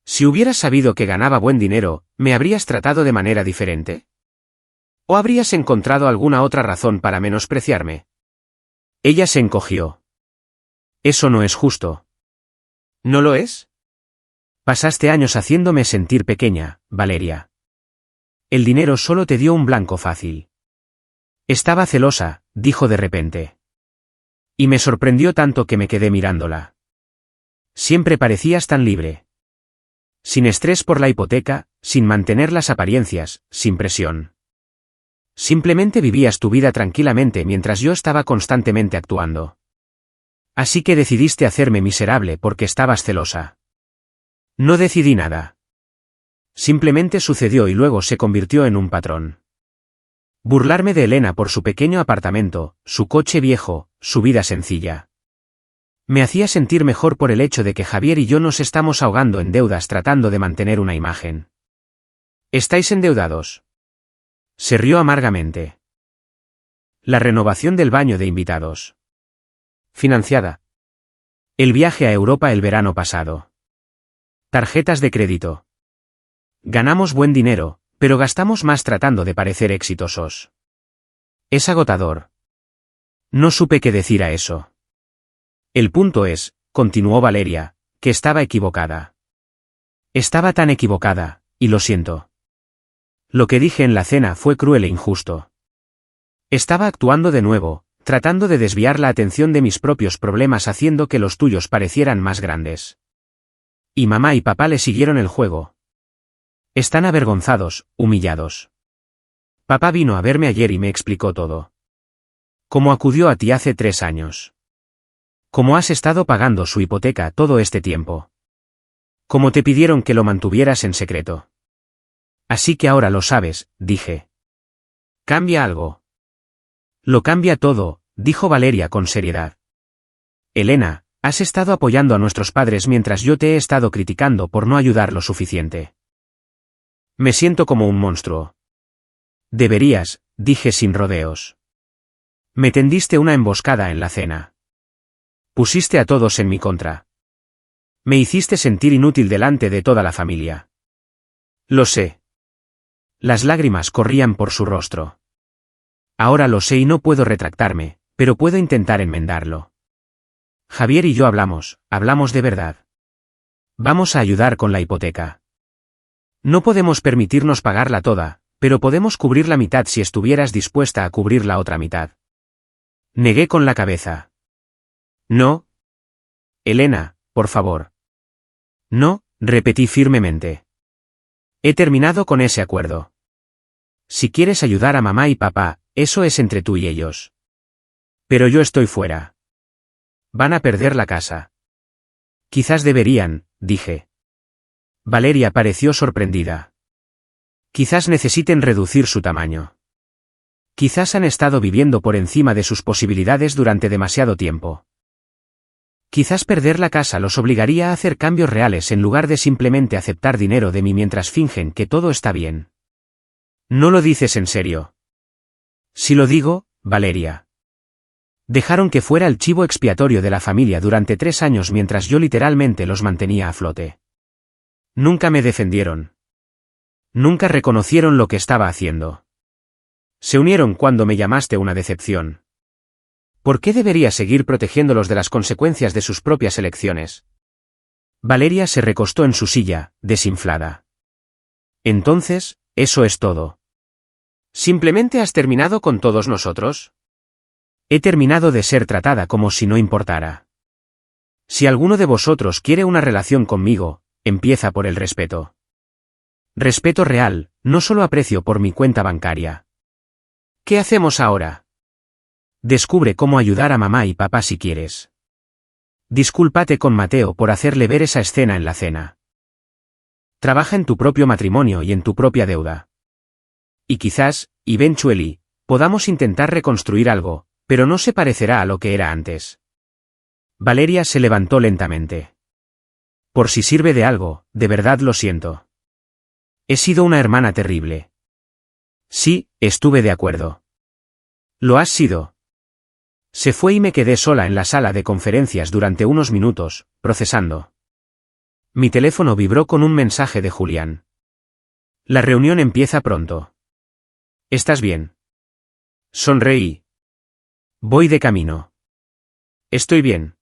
Si hubieras sabido que ganaba buen dinero, ¿me habrías tratado de manera diferente? ¿O habrías encontrado alguna otra razón para menospreciarme? Ella se encogió. Eso no es justo. ¿No lo es? Pasaste años haciéndome sentir pequeña, Valeria. El dinero solo te dio un blanco fácil. Estaba celosa, dijo de repente. Y me sorprendió tanto que me quedé mirándola. Siempre parecías tan libre. Sin estrés por la hipoteca, sin mantener las apariencias, sin presión. Simplemente vivías tu vida tranquilamente mientras yo estaba constantemente actuando. Así que decidiste hacerme miserable porque estabas celosa. No decidí nada. Simplemente sucedió y luego se convirtió en un patrón. Burlarme de Elena por su pequeño apartamento, su coche viejo, su vida sencilla. Me hacía sentir mejor por el hecho de que Javier y yo nos estamos ahogando en deudas tratando de mantener una imagen. ¿Estáis endeudados?, se rió amargamente. La renovación del baño de invitados. Financiada. El viaje a Europa el verano pasado. Tarjetas de crédito. Ganamos buen dinero, pero gastamos más tratando de parecer exitosos. Es agotador. No supe qué decir a eso. El punto es, continuó Valeria, que estaba equivocada. Estaba tan equivocada, y lo siento. Lo que dije en la cena fue cruel e injusto. Estaba actuando de nuevo, tratando de desviar la atención de mis propios problemas haciendo que los tuyos parecieran más grandes. Y mamá y papá le siguieron el juego. Están avergonzados, humillados. Papá vino a verme ayer y me explicó todo. Cómo acudió a ti hace 3 años. Cómo has estado pagando su hipoteca todo este tiempo. Cómo te pidieron que lo mantuvieras en secreto. Así que ahora lo sabes, dije. ¿Cambia algo? Lo cambia todo, dijo Valeria con seriedad. Elena, has estado apoyando a nuestros padres mientras yo te he estado criticando por no ayudar lo suficiente. Me siento como un monstruo. Deberías, dije sin rodeos. Me tendiste una emboscada en la cena. Pusiste a todos en mi contra. Me hiciste sentir inútil delante de toda la familia. Lo sé. Las lágrimas corrían por su rostro. Ahora lo sé y no puedo retractarme, pero puedo intentar enmendarlo. Javier y yo hablamos de verdad. Vamos a ayudar con la hipoteca. No podemos permitirnos pagarla toda, pero podemos cubrir la mitad si estuvieras dispuesta a cubrir la otra mitad. Negué con la cabeza. No. Elena, por favor. No, repetí firmemente. He terminado con ese acuerdo. Si quieres ayudar a mamá y papá, eso es entre tú y ellos. Pero yo estoy fuera. Van a perder la casa. Quizás deberían, dije. Valeria pareció sorprendida. Quizás necesiten reducir su tamaño. Quizás han estado viviendo por encima de sus posibilidades durante demasiado tiempo. Quizás perder la casa los obligaría a hacer cambios reales en lugar de simplemente aceptar dinero de mí mientras fingen que todo está bien. No lo dices en serio. Si lo digo, Valeria. Dejaron que fuera el chivo expiatorio de la familia durante 3 años mientras yo literalmente los mantenía a flote. Nunca me defendieron. Nunca reconocieron lo que estaba haciendo. Se unieron cuando me llamaste una decepción. ¿Por qué debería seguir protegiéndolos de las consecuencias de sus propias elecciones? Valeria se recostó en su silla, desinflada. Entonces, eso es todo. ¿Simplemente has terminado con todos nosotros? He terminado de ser tratada como si no importara. Si alguno de vosotros quiere una relación conmigo, empieza por el respeto. Respeto real, no solo aprecio por mi cuenta bancaria. ¿Qué hacemos ahora? Descubre cómo ayudar a mamá y papá si quieres. Discúlpate con Mateo por hacerle ver esa escena en la cena. Trabaja en tu propio matrimonio y en tu propia deuda. Y quizás, eventually, podamos intentar reconstruir algo, pero no se parecerá a lo que era antes. Valeria se levantó lentamente. Por si sirve de algo, de verdad lo siento. He sido una hermana terrible. Sí, estuve de acuerdo. Lo has sido. Se fue y me quedé sola en la sala de conferencias durante unos minutos, procesando. Mi teléfono vibró con un mensaje de Julián. La reunión empieza pronto. ¿Estás bien? Sonreí. Voy de camino. Estoy bien.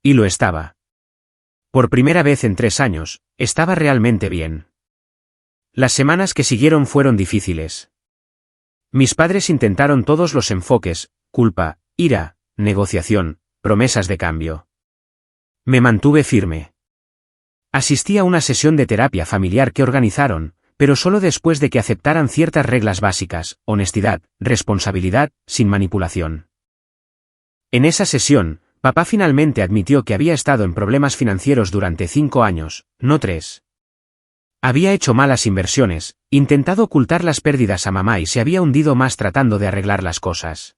Y lo estaba. Por primera vez en 3 años, estaba realmente bien. Las semanas que siguieron fueron difíciles. Mis padres intentaron todos los enfoques: culpa, ira, negociación, promesas de cambio. Me mantuve firme. Asistí a una sesión de terapia familiar que organizaron, pero solo después de que aceptaran ciertas reglas básicas: honestidad, responsabilidad, sin manipulación. En esa sesión, papá finalmente admitió que había estado en problemas financieros durante 5 años, no 3. Había hecho malas inversiones, intentado ocultar las pérdidas a mamá y se había hundido más tratando de arreglar las cosas.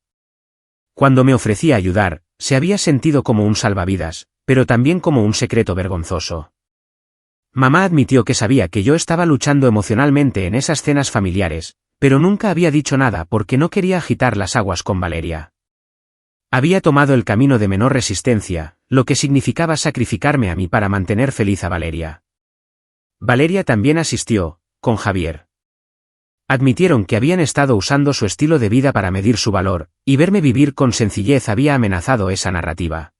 Cuando me ofrecía ayudar, se había sentido como un salvavidas, pero también como un secreto vergonzoso. Mamá admitió que sabía que yo estaba luchando emocionalmente en esas cenas familiares, pero nunca había dicho nada porque no quería agitar las aguas con Valeria. Había tomado el camino de menor resistencia, lo que significaba sacrificarme a mí para mantener feliz a Valeria. Valeria también asistió, con Javier. Admitieron que habían estado usando su estilo de vida para medir su valor, y verme vivir con sencillez había amenazado esa narrativa.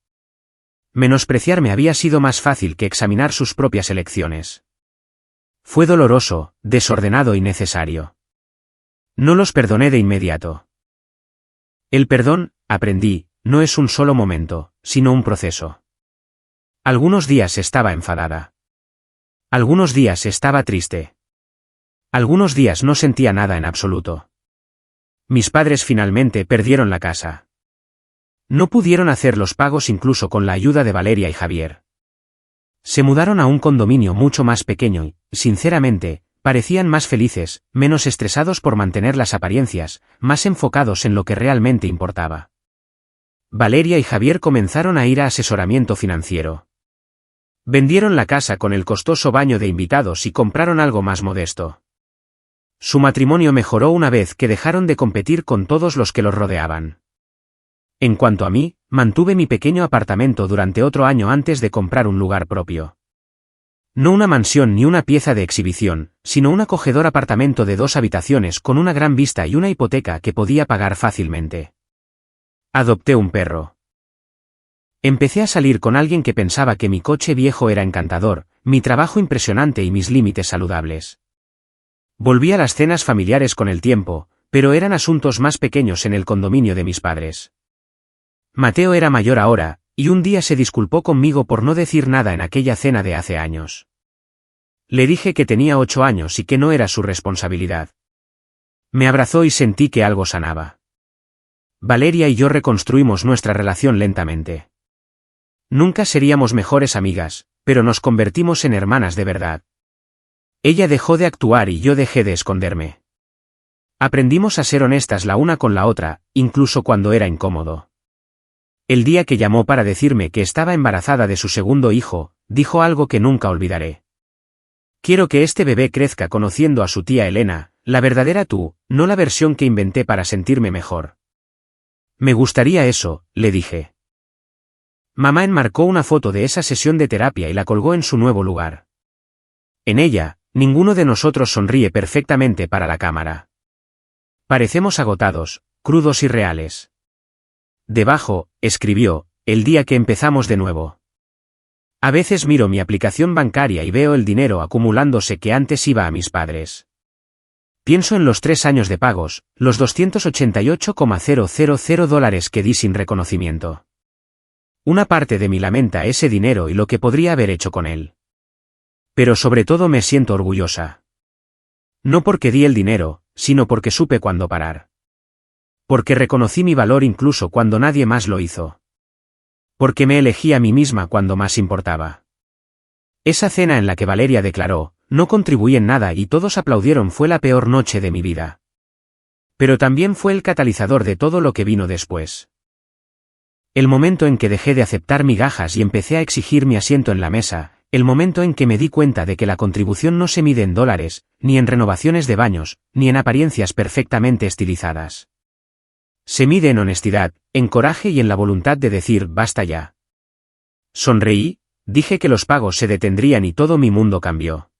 Menospreciarme había sido más fácil que examinar sus propias elecciones. Fue doloroso, desordenado y necesario. No los perdoné de inmediato. El perdón, aprendí, no es un solo momento, sino un proceso. Algunos días estaba enfadada. Algunos días estaba triste. Algunos días no sentía nada en absoluto. Mis padres finalmente perdieron la casa. No pudieron hacer los pagos incluso con la ayuda de Valeria y Javier. Se mudaron a un condominio mucho más pequeño y, sinceramente, parecían más felices, menos estresados por mantener las apariencias, más enfocados en lo que realmente importaba. Valeria y Javier comenzaron a ir a asesoramiento financiero. Vendieron la casa con el costoso baño de invitados y compraron algo más modesto. Su matrimonio mejoró una vez que dejaron de competir con todos los que los rodeaban. En cuanto a mí, mantuve mi pequeño apartamento durante otro año antes de comprar un lugar propio. No una mansión ni una pieza de exhibición, sino un acogedor apartamento de 2 habitaciones con una gran vista y una hipoteca que podía pagar fácilmente. Adopté un perro. Empecé a salir con alguien que pensaba que mi coche viejo era encantador, mi trabajo impresionante y mis límites saludables. Volví a las cenas familiares con el tiempo, pero eran asuntos más pequeños en el condominio de mis padres. Mateo era mayor ahora, y un día se disculpó conmigo por no decir nada en aquella cena de hace años. Le dije que tenía 8 años y que no era su responsabilidad. Me abrazó y sentí que algo sanaba. Valeria y yo reconstruimos nuestra relación lentamente. Nunca seríamos mejores amigas, pero nos convertimos en hermanas de verdad. Ella dejó de actuar y yo dejé de esconderme. Aprendimos a ser honestas la una con la otra, incluso cuando era incómodo. El día que llamó para decirme que estaba embarazada de su segundo hijo, dijo algo que nunca olvidaré. Quiero que este bebé crezca conociendo a su tía Elena, la verdadera tú, no la versión que inventé para sentirme mejor. Me gustaría eso, le dije. Mamá enmarcó una foto de esa sesión de terapia y la colgó en su nuevo lugar. En ella, ninguno de nosotros sonríe perfectamente para la cámara. Parecemos agotados, crudos y reales. Debajo, escribió, el día que empezamos de nuevo. A veces miro mi aplicación bancaria y veo el dinero acumulándose que antes iba a mis padres. Pienso en los 3 años de pagos, los $288,000 que di sin reconocimiento. Una parte de mí lamenta ese dinero y lo que podría haber hecho con él. Pero sobre todo me siento orgullosa. No porque di el dinero, sino porque supe cuándo parar. Porque reconocí mi valor incluso cuando nadie más lo hizo. Porque me elegí a mí misma cuando más importaba. Esa cena en la que Valeria declaró, no contribuí en nada y todos aplaudieron fue la peor noche de mi vida. Pero también fue el catalizador de todo lo que vino después. El momento en que dejé de aceptar migajas y empecé a exigir mi asiento en la mesa, el momento en que me di cuenta de que la contribución no se mide en dólares, ni en renovaciones de baños, ni en apariencias perfectamente estilizadas. Se mide en honestidad, en coraje y en la voluntad de decir basta ya. Sonreí, dije que los pagos se detendrían y todo mi mundo cambió.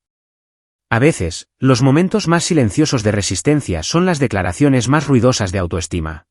A veces, los momentos más silenciosos de resistencia son las declaraciones más ruidosas de autoestima.